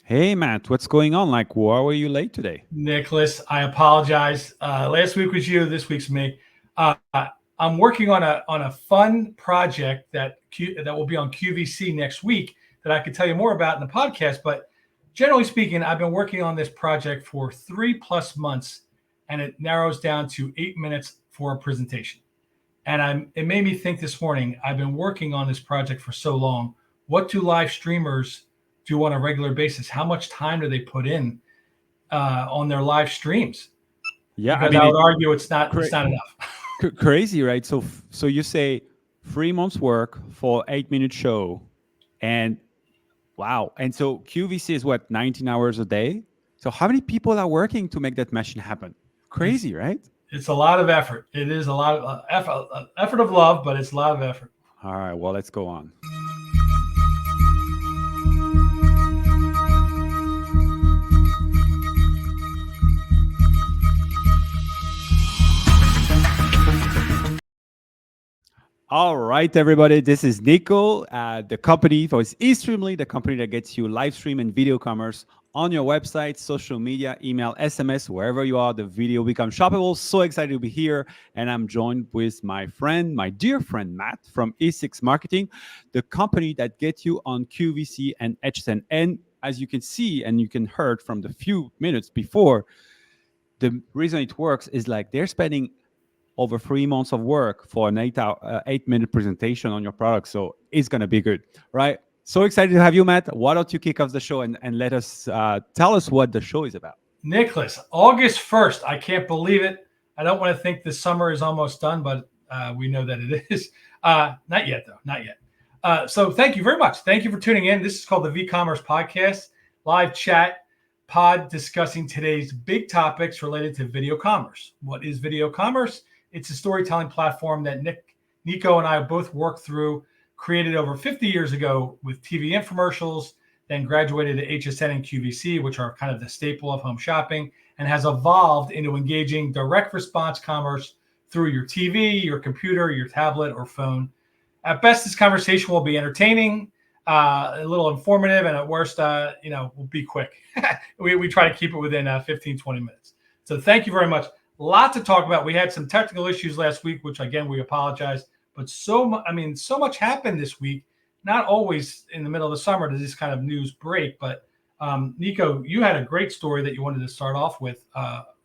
Hey Matt, what's going on? Like, why were you late today? Nicholas, I apologize. Last week was you. This week's me. I'm working on a fun project that will be on QVC next week that I could tell you more about in the podcast. But generally speaking, I've been working on this project for 3+ months, and it narrows down to 8 minutes for a presentation. And it made me think this morning. I've been working on this project for so long. What do live streamers do on a regular basis? How much time do they put in on their live streams? Yeah, I Because mean I would it argue it's not cra- it's not enough. crazy, right? So you say 3 months work for 8 minute show, and wow, and so QVC is what 19 hours a day. So how many people are working to make that machine happen? It's Crazy, right? it's a lot of effort. It is a lot of effort of love, but it's a lot of effort. All right, well let's go on. All right, everybody. This is Nico, the company for Extremely, the company that gets you live stream and video commerce on your website, social media, email, SMS, wherever you are. The video becomes shoppable. So excited to be here, and I'm joined with my friend, my dear friend Matt from E6 Marketing, the company that gets you on QVC and HSN. And as you can see, and you can heard from the few minutes before, the reason it works is like they're spending over 3 months of work for an 8 minute presentation on your product. So it's going to be good, right? So excited to have you, Matt. Why don't you kick off the show and let us tell us what the show is about? Nicholas, August 1st. I can't believe it. I don't want to think the summer is almost done, but we know that it is. Not yet, though. Not yet. So thank you very much. Thank you for tuning in. This is called the VCommerce Podcast, live chat pod discussing today's big topics related to video commerce. What is video commerce? It's a storytelling platform that Nico, and I both worked through, created over 50 years ago with TV infomercials, then graduated to HSN and QVC, which are kind of the staple of home shopping, and has evolved into engaging direct response commerce through your TV, your computer, your tablet, or phone. At best, this conversation will be entertaining, a little informative, and at worst, will be quick. we try to keep it within 15, 20 minutes. So thank you very much. A lot to talk about. We had some technical issues last week, which again, we apologize. But so much happened this week. Not always in the middle of the summer does this kind of news break. But Nico, you had a great story that you wanted to start off with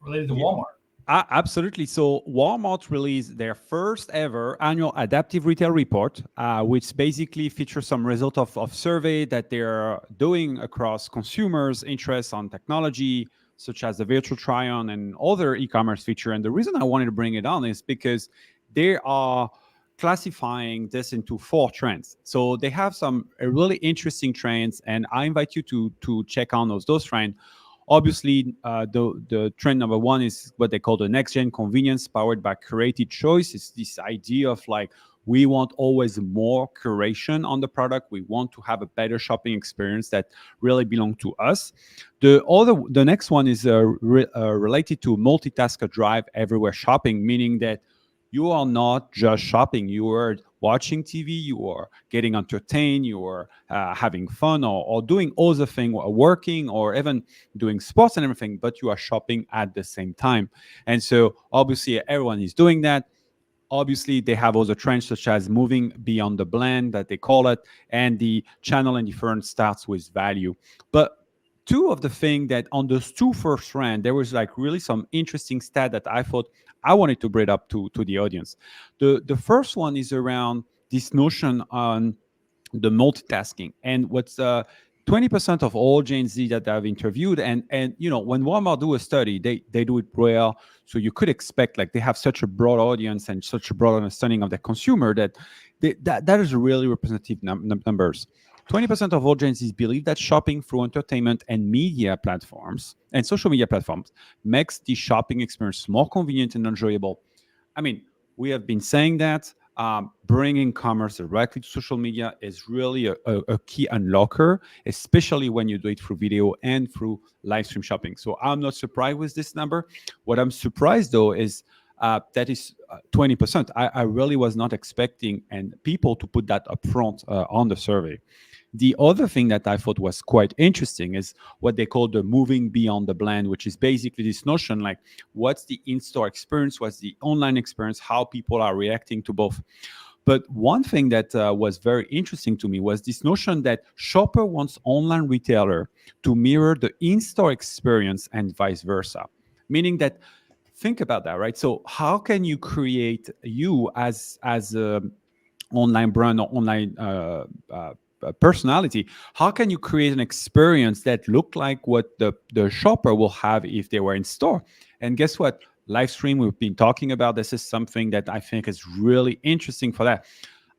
related to Yeah, Walmart. absolutely. So Walmart released their first ever annual adaptive retail report, which basically features some result of survey that they're doing across consumers' interests on technology, such as the virtual try-on and other e-commerce feature. And the reason I wanted to bring it on is because they are classifying this into 4 trends. So they have some really interesting trends, and I invite you to check on those trends. Obviously, the trend number one is what they call the next gen convenience powered by curated choice. It's this idea of like we want always more curation on the product. We want to have a better shopping experience that really belong to us. The next one is related to multitasker drive everywhere shopping, meaning that you are not just shopping, you are watching TV, you are getting entertained, you are having fun, or doing other things, working, or even doing sports and everything, but you are shopping at the same time. And so obviously everyone is doing that. Obviously they have other trends such as moving beyond the blend that they call it, and the channel and different starts with value. But two of the things that on those two first trend, there was like really some interesting stat that I thought I wanted to bring up to the audience. The first one is around this notion on the multitasking, and what's 20% of all Gen Z that I've interviewed, and when Walmart do a study, they do it well, so you could expect like they have such a broad audience and such a broad understanding of the consumer that that is really representative numbers. 20% of all Gen Zs believe that shopping through entertainment and media platforms and social media platforms makes the shopping experience more convenient and enjoyable. I mean, we have been saying that bringing commerce directly to social media is really a key unlocker, especially when you do it through video and through live stream shopping. So I'm not surprised with this number. What I'm surprised though is that is 20%. I really was not expecting and people to put that upfront on the survey. The other thing that I thought was quite interesting is what they call the moving beyond the brand, which is basically this notion like what's the in-store experience, what's the online experience, how people are reacting to both. But one thing that was very interesting to me was this notion that shopper wants online retailer to mirror the in-store experience and vice versa. Meaning that, think about that, right? So how can you create you as a online brand or online personality? How can you create an experience that look like what the shopper will have if they were in store? And guess what? Live stream, we've been talking about this, is something that I think is really interesting for that.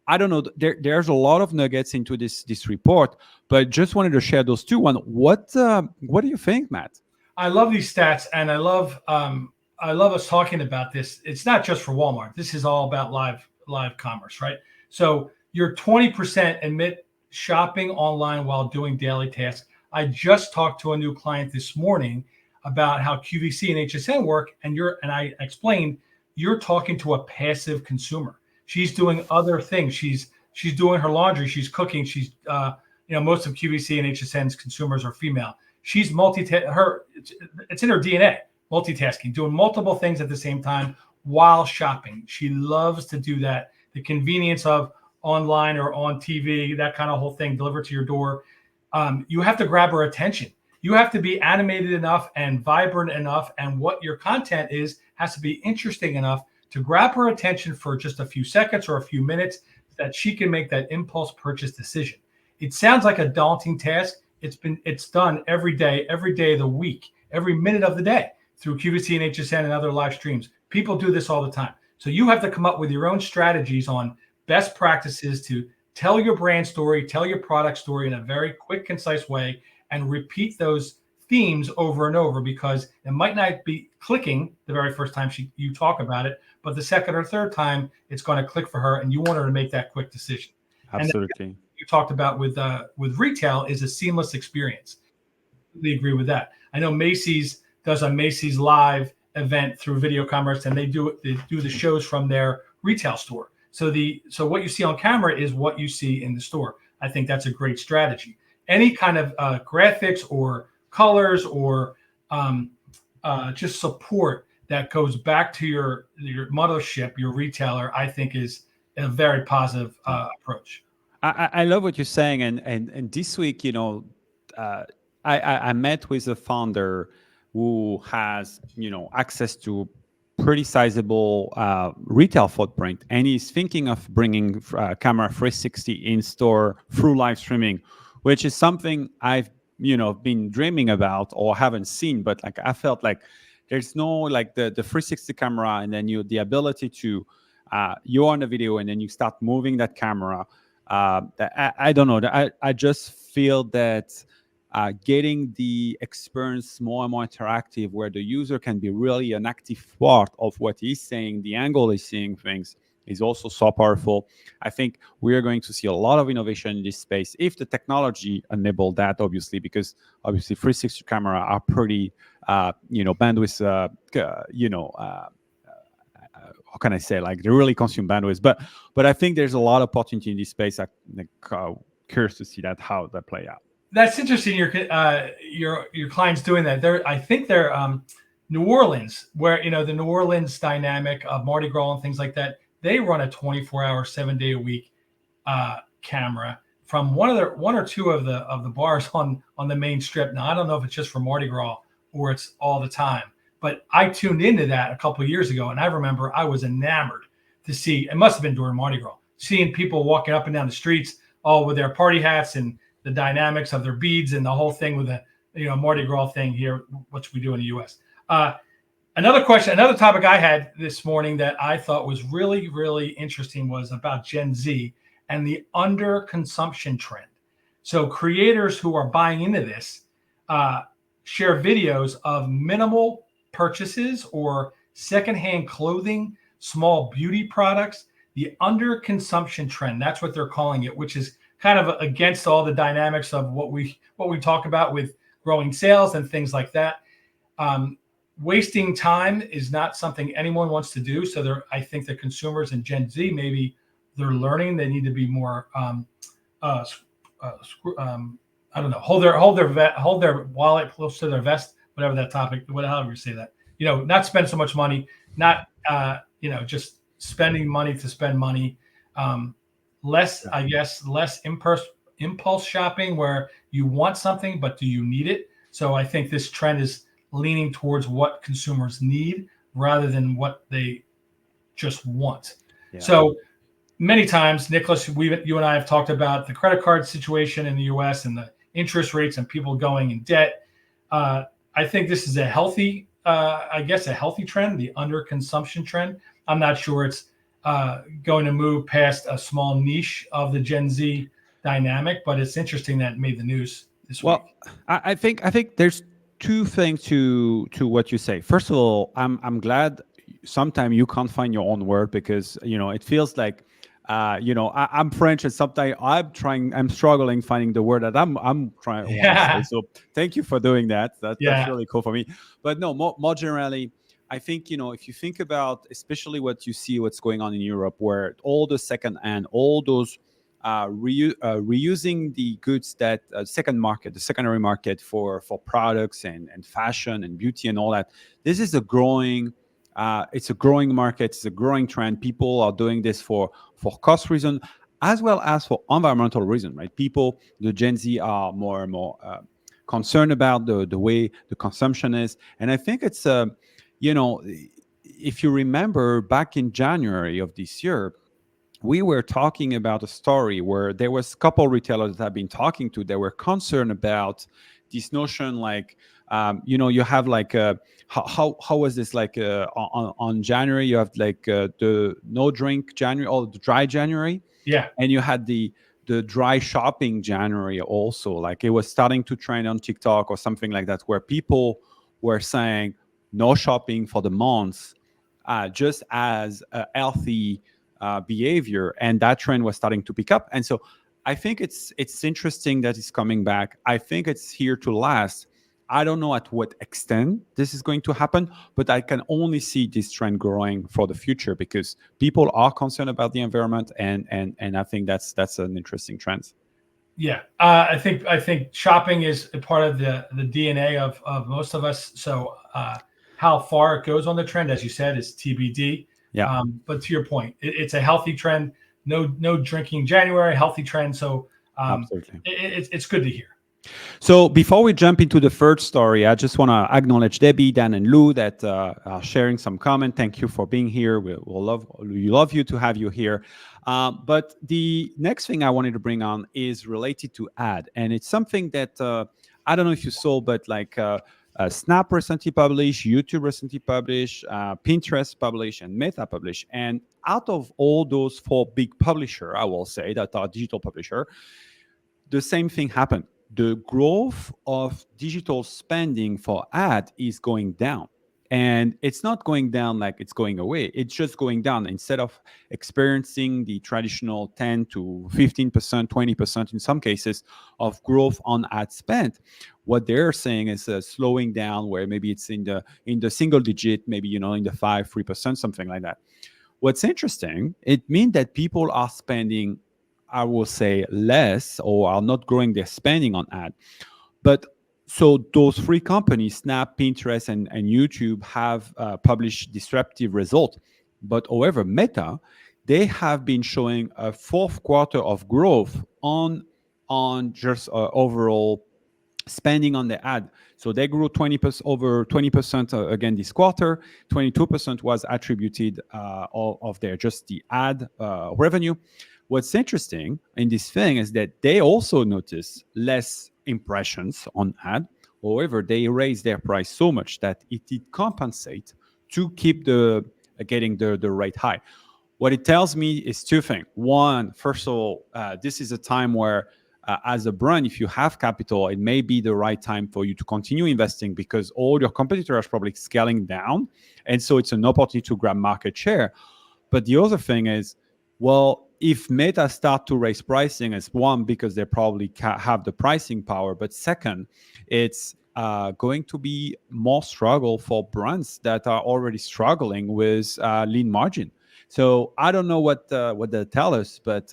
I don't know. There's a lot of nuggets into this report, but just wanted to share those two. One, what do you think, Matt? I love these stats, and I love us talking about this. It's not just for Walmart. This is all about live commerce, right? So your 20% admit shopping online while doing daily tasks. I just talked to a new client this morning about how QVC and HSN work, and I explained you're talking to a passive consumer. She's doing other things. She's doing her laundry. She's cooking. She's most of QVC and HSN's consumers are female. She's it's in her DNA, multitasking, doing multiple things at the same time while shopping. She loves to do that. The convenience of online or on TV, that kind of whole thing, delivered to your door. You have to grab her attention. You have to be animated enough and vibrant enough, and what your content is has to be interesting enough to grab her attention for just a few seconds or a few minutes that she can make that impulse purchase decision. It sounds like a daunting task. It's done every day of the week, every minute of the day through QVC and HSN and other live streams. People do this all the time. So you have to come up with your own strategies on best practices to tell your brand story, tell your product story in a very quick, concise way, and repeat those themes over and over, because it might not be clicking the very first time you talk about it, but the second or third time it's going to click for her, and you want her to make that quick decision. Absolutely. And you talked about with retail is a seamless experience. We agree with that. I know Macy's does a Macy's Live event through VideoCommerce, and they do the shows from their retail store. So what you see on camera is what you see in the store. I think that's a great strategy. Any kind of graphics or colors or just support that goes back to your mothership, your retailer, I think is a very positive approach. I love what you're saying, and this week, I met with a founder who has access to pretty sizable retail footprint, and he's thinking of bringing camera 360 in store through live streaming, which is something I've been dreaming about or haven't seen, but like I felt like there's no like the 360 camera, and then the ability to you're on the video and then you start moving that camera. I don't know. I just feel that getting the experience more and more interactive, where the user can be really an active part of what he's saying, the angle he's seeing things, is also so powerful. I think we are going to see a lot of innovation in this space if the technology enable that, obviously, because obviously 360 camera are pretty, bandwidth, how can I say, like they really consume bandwidth. But I think there's a lot of opportunity in this space. I'm curious to see how that play out. That's interesting. Your clients doing that. I think they're New Orleans, where the New Orleans dynamic of Mardi Gras and things like that. They run a 24-hour, 7-day-a-week camera from one or two of the bars on the main strip. Now I don't know if it's just for Mardi Gras or it's all the time, but I tuned into that a couple of years ago, and I remember I was enamored to see. It must have been during Mardi Gras, seeing people walking up and down the streets, all with their party hats and the dynamics of their beads and the whole thing with the Mardi Gras thing here, which we do in the U.S. Another topic I had this morning that I thought was really, really interesting was about Gen Z and the underconsumption trend. So creators who are buying into this share videos of minimal purchases or secondhand clothing, small beauty products, the underconsumption trend. That's what they're calling it, which is kind of against all the dynamics of what we talk about with growing sales and things like that. Wasting time is not something anyone wants to do. So I think the consumers and Gen Z, maybe they're learning they need to be more I don't know, hold their wallet close to their vest, whatever that topic, however you say that. Not spend so much money, not just spending money to spend money. Less, I guess, less impulse shopping where you want something, but do you need it? So I think this trend is leaning towards what consumers need rather than what they just want. Yeah. So many times, Nicholas, you and I have talked about the credit card situation in the U.S. and the interest rates and people going in debt. I think this is a healthy trend, the underconsumption trend. I'm not sure it's going to move past a small niche of the Gen Z dynamic, but it's interesting that it made the news this week. I think there's two things to what you say. First of all, I'm glad sometimes you can't find your own word because it feels like I'm French and sometimes I'm struggling finding the word that I'm trying to say. So thank you for doing that. That's really cool for me. But no, more generally, I think if you think about especially what's going on in Europe, where all the second-hand, all those reusing the goods that the secondary market for products and fashion and beauty and all that. This is a growing. It's a growing market. It's a growing trend. People are doing this for cost reason as well as for environmental reason, right? The Gen Z are more and more concerned about the way the consumption is, and I think it's if you remember back in January of this year, we were talking about a story where there was a couple retailers that I've been talking to that were concerned about this notion, like you have like how was this like on January you have like the no drink January or the dry January, and you had the dry shopping January also, like it was starting to trend on TikTok or something like that, where people were saying no shopping for the months, just as a healthy behavior, and that trend was starting to pick up. And so I think it's interesting that it's coming back. I think it's here to last. I don't know at what extent this is going to happen, but I can only see this trend growing for the future because people are concerned about the environment, and I think that's an interesting trend. Yeah, I think shopping is a part of the DNA of most of us. So how far it goes on the trend, as you said, is TBD. Yeah. But to your point, it's a healthy trend. No drinking January, healthy trend. So absolutely, it's good to hear. So before we jump into the third story, I just want to acknowledge Debbie, Dan, and Lou that are sharing some comment. Thank you for being here. We'll love you to have you here. But the next thing I wanted to bring on is related to ad, and it's something that I don't know if you saw, but like Snap recently published, YouTube recently published, Pinterest published, and Meta published. And out of all those four big publishers, I will say that are digital publisher, the same thing happened. The growth of digital spending for ad is going down. And it's not going down like it's going away. It's just going down. Instead of experiencing the traditional 10 to 15%, 20% in some cases of growth on ad spend, what they're saying is slowing down, where maybe it's in the single digit, maybe in the 5-3%, something like that. What's interesting, it means that people are spending, I will say, less, or are not growing their spending on ad. But so those three companies, Snap, Pinterest, and YouTube, have published disruptive results. But however, Meta, they have been showing a fourth quarter of growth on just overall spending on the ad. So they grew 20%, over 20% again this quarter. 22% was attributed of their just the ad revenue. What's interesting in this thing is that they also notice less impressions on ad. However, they raised their price so much that it did compensate to keep getting the rate high. What it tells me is two things. One, first of all, this is a time where as a brand, if you have capital, it may be the right time for you to continue investing because all your competitors are probably scaling down. And so it's an opportunity to grab market share. But the other thing is, well, if Meta start to raise pricing, as one, because they probably have the pricing power. But second, it's going to be more struggle for brands that are already struggling with lean margin. So I don't know what they tell us, but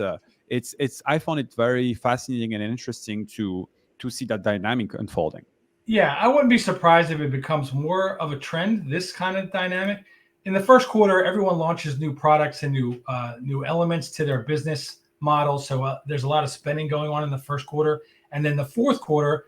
I found it very fascinating and interesting to see that dynamic unfolding. Yeah, I wouldn't be surprised if it becomes more of a trend, this kind of dynamic. In the first quarter, everyone launches new products and new elements to their business model. So there's a lot of spending going on in the first quarter. And then the fourth quarter,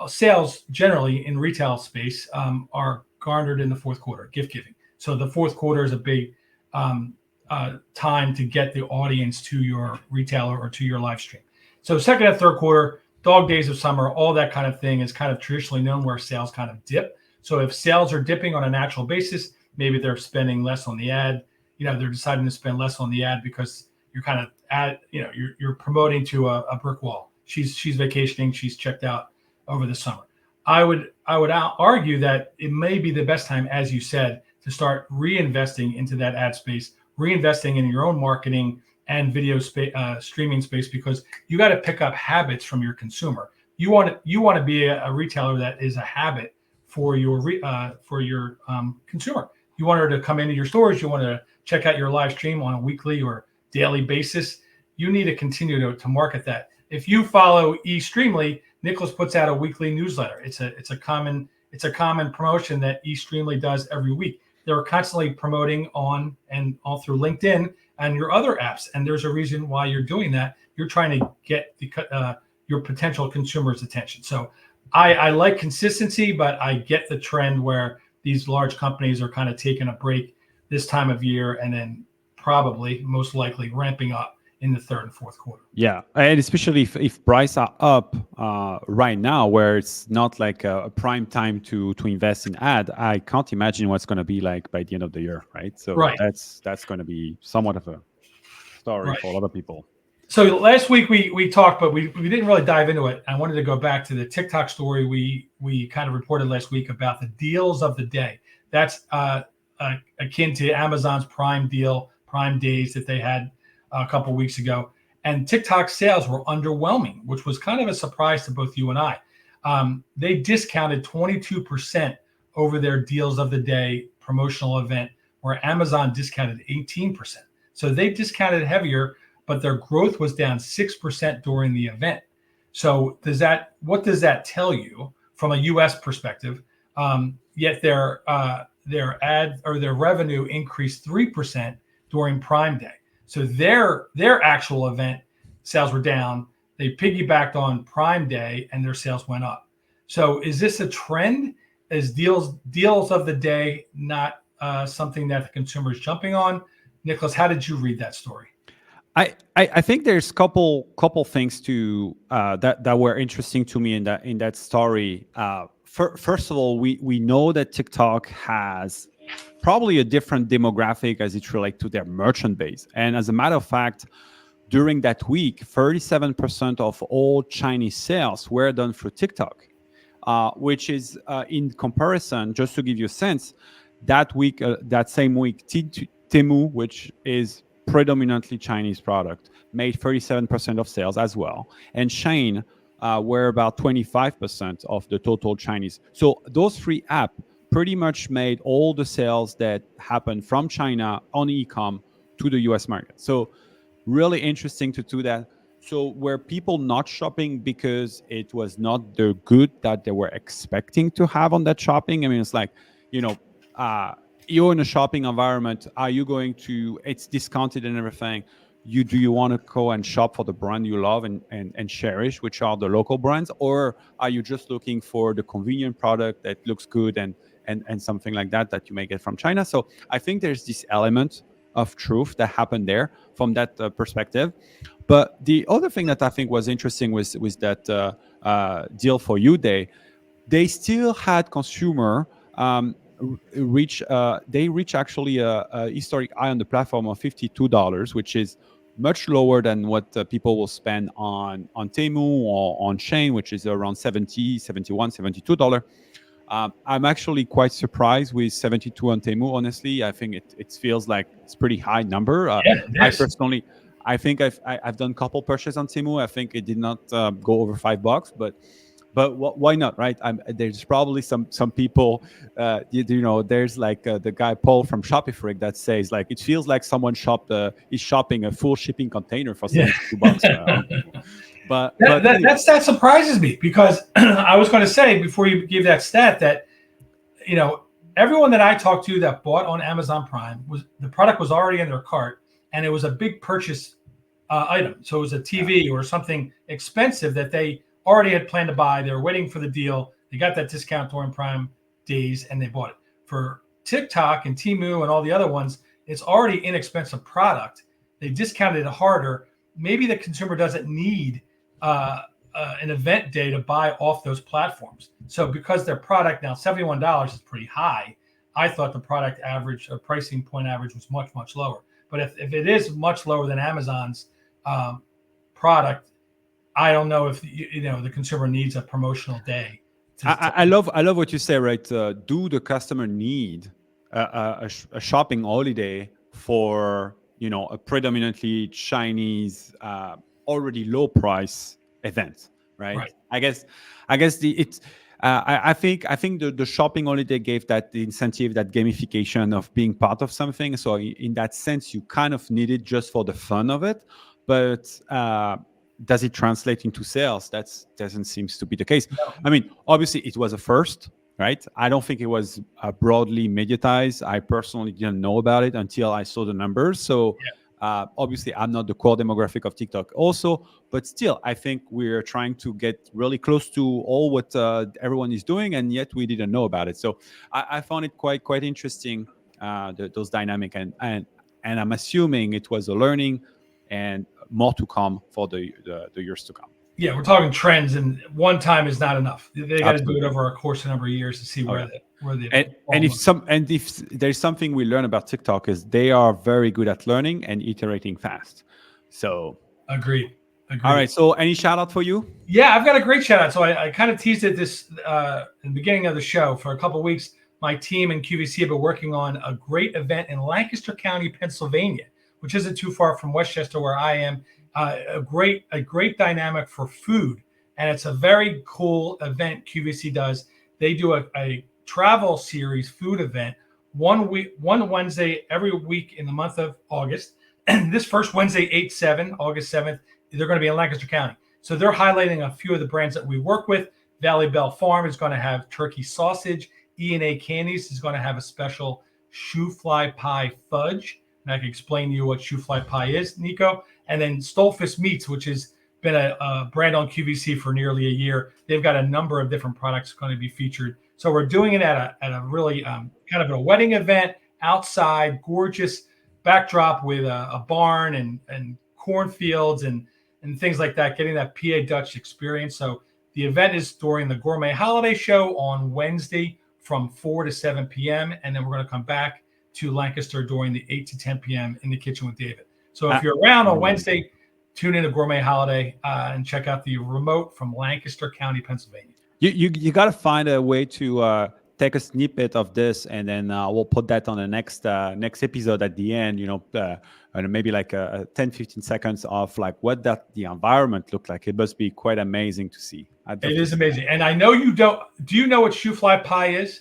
sales generally in retail space are garnered in the fourth quarter, gift giving. So the fourth quarter is a big time to get the audience to your retailer or to your live stream. So second and third quarter, dog days of summer, all that kind of thing is kind of traditionally known where sales kind of dip. So if sales are dipping on a natural basis, maybe they're spending less on the ad. They're deciding to spend less on the ad because you're kind of you're promoting to a brick wall. She's vacationing. She's checked out over the summer. I would argue that it may be the best time, as you said, to start reinvesting into that ad space, reinvesting in your own marketing and video streaming space, because you got to pick up habits from your consumer. You want to be a retailer that is a habit for your consumer. You want her to come into your stores. You want to check out your live stream on a weekly or daily basis. You need to continue to market that. If you follow eStreamly, Nicolas puts out a weekly newsletter. It's a common promotion that eStreamly does every week. They're constantly promoting on and all through LinkedIn and your other apps. And there's a reason why you're doing that. You're trying to get your potential consumers' attention. So I like consistency, but I get the trend where these large companies are kind of taking a break this time of year and then probably most likely ramping up in the third and fourth quarter. Yeah, and especially if prices are up right now, where it's not like a prime time to invest in ad, I can't imagine what's going to be like by the end of the year, right? So that's going to be somewhat of a story for a lot of people. So last week we talked, but we didn't really dive into it. I wanted to go back to the TikTok story we kind of reported last week about the deals of the day. That's akin to Amazon's Prime Days that they had a couple of weeks ago. And TikTok sales were underwhelming, which was kind of a surprise to both you and I. They discounted 22% over their deals of the day promotional event, where Amazon discounted 18%. So they discounted heavier, but their growth was down 6% during the event. So what does that tell you from a U.S. perspective? Yet their ad or their revenue increased 3% during Prime Day. So their actual event sales were down. They piggybacked on Prime Day and their sales went up. So is this a trend? Is deals of the day not something that the consumer is jumping on? Nicolas, how did you read that story? I think there's couple things to that were interesting to me in that story. First of all, we know that TikTok has probably a different demographic as it relates to their merchant base. And as a matter of fact, during that week, 37% of all Chinese sales were done through TikTok, which is in comparison, just to give you a sense, that same week, Temu, which is predominantly Chinese product, made 37% of sales as well. And Shein were about 25% of the total Chinese. So those three apps pretty much made all the sales that happened from China on e-com to the US market. So really interesting to do that. So were people not shopping because it was not the good that they were expecting to have on that shopping? I mean, it's like, you're in a shopping environment. Are you going to, it's discounted and everything. Do you want to go and shop for the brand you love and cherish, which are the local brands? Or are you just looking for the convenient product that looks good and something like that you may get from China? So I think there's this element of truth that happened there from that perspective. But the other thing that I think was interesting was that deal for you day. They still had consumer reach actually a historic high on the platform of $52, which is much lower than what people will spend on Temu or on Shein, which is around $70, $71, $72. I'm actually quite surprised with 72 on Temu. Honestly, I think it feels like it's pretty high number. I think I've done a couple purchases on Temu. I think it did not go over $5, but but why not, right? There's probably some people, there's like the guy Paul from Shopify that says like it feels like someone is shopping a full shipping container for Yeah. $72. But anyway. That surprises me because I was going to say before you give that stat that, everyone that I talked to that bought on Amazon Prime the product was already in their cart and it was a big purchase item. So it was a TV or something expensive that they already had planned to buy. They were waiting for the deal. They got that discount during Prime days and they bought it. For TikTok and Temu and all the other ones, it's already inexpensive product. They discounted it harder. Maybe the consumer doesn't need an event day to buy off those platforms. So because their product now $71 is pretty high, I thought the product average or pricing point average was much, much lower. But if it is much lower than Amazon's product, I don't know if the consumer needs a promotional day. I love what you say, right? Do the customer need a shopping holiday for a predominantly Chinese already low price event, right? I guess I think the shopping holiday gave that the incentive, that gamification of being part of something. So in that sense, you kind of need it just for the fun of it, but does it translate into sales? That doesn't seem to be the case. No. I mean, obviously it was a first, right? I don't think it was broadly mediatized. I personally didn't know about it until I saw the numbers. So obviously I'm not the core demographic of TikTok also, but still, I think we're trying to get really close to all what everyone is doing, and yet we didn't know about it. So I found it quite interesting, those dynamic, and I'm assuming it was a learning and more to come for the years to come. Yeah, we're talking trends, and one time is not enough. They got to do it over a course of a number of years to see where if there's something we learn about TikTok is they are very good at learning and iterating fast. So agreed. All right. So any shout out for you? Yeah, I've got a great shout out. So I kind of teased it this in the beginning of the show. For a couple of weeks, my team and QVC have been working on a great event in Lancaster County, Pennsylvania, which isn't too far from Westchester where I am. A great dynamic for food, and it's a very cool event QVC does. They do a travel series food event one Wednesday every week in the month of August. And this first Wednesday, August 7th, they're going to be in Lancaster County. So they're highlighting a few of the brands that we work with. Valley Bell Farm is going to have turkey sausage. E&A Candies is going to have a special shoe fly pie fudge. And I can explain to you what shoe fly pie is, Nico. And then Stolfus Meats, which has been a brand on QVC for nearly a year. They've got a number of different products going to be featured. So we're doing it at a really kind of a wedding event outside, gorgeous backdrop with a barn and cornfields and things like that, getting that PA Dutch experience. So the event is during the Gourmet Holiday Show on Wednesday from 4 to 7 p.m. And then we're going to come back to Lancaster during the 8 to 10 p.m. in the Kitchen with David. So if you're around on Wednesday, tune in to Gourmet Holiday and check out the remote from Lancaster County, Pennsylvania. You got to find a way to take a snippet of this, and then we'll put that on the next episode at the end. And maybe like 10-15 seconds of like what the environment looked like. It must be quite amazing to see. It is amazing, and I know you don't. Do you know what shoe fly pie is?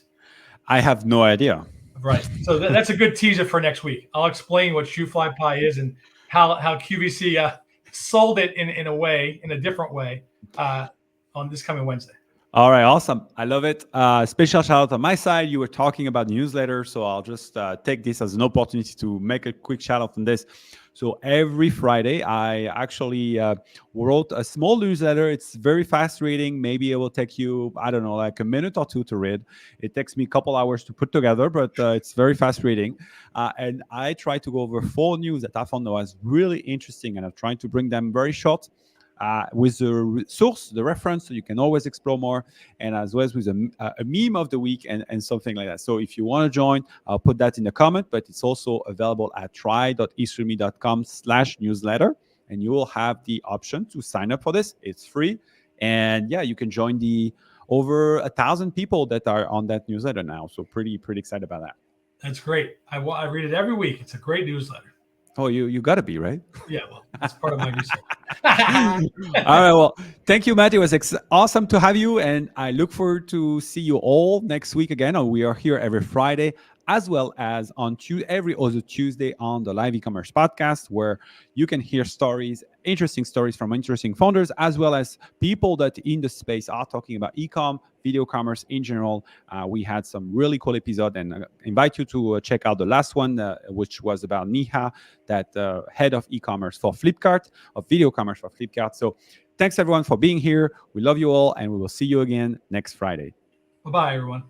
I have no idea. Right. So that's a good teaser for next week. I'll explain what shoe fly pie is and how QVC sold it in a different way on this coming Wednesday. All right. Awesome. I love it. Special shout out on my side. You were talking about newsletters, so I'll just take this as an opportunity to make a quick shout out on this. So every Friday, I actually wrote a small newsletter. It's very fast reading. Maybe it will take you, I don't know, like a minute or two to read. It takes me a couple hours to put together, but it's very fast reading. And I try to go over 4 news that I found was really interesting, and I'm trying to bring them very short. With the source, the reference, so you can always explore more, and as well as with a meme of the week and something like that. So if you want to join, I'll put that in the comment, but it's also available at try.eastreamy.com/newsletter, and you will have the option to sign up for this. It's free, and yeah, you can join the over 1,000 people that are on that newsletter now. So pretty excited about that. That's great. I read it every week. It's a great newsletter. Oh, you gotta be, right? Yeah, well, that's part of my research. All right. Well, thank you, Matt. It was awesome to have you, and I look forward to see you all next week again. We are here every Friday, as well as on every other Tuesday on the Live E-commerce podcast, where you can hear stories, interesting stories from interesting founders, as well as people that in the space are talking about e-com, video commerce in general. We had some really cool episode, and invite you to check out the last one, which was about Niha, that head of e-commerce for Flipkart, of video commerce for Flipkart. So thanks everyone for being here. We love you all, and we will see you again next Friday. Bye-bye, everyone.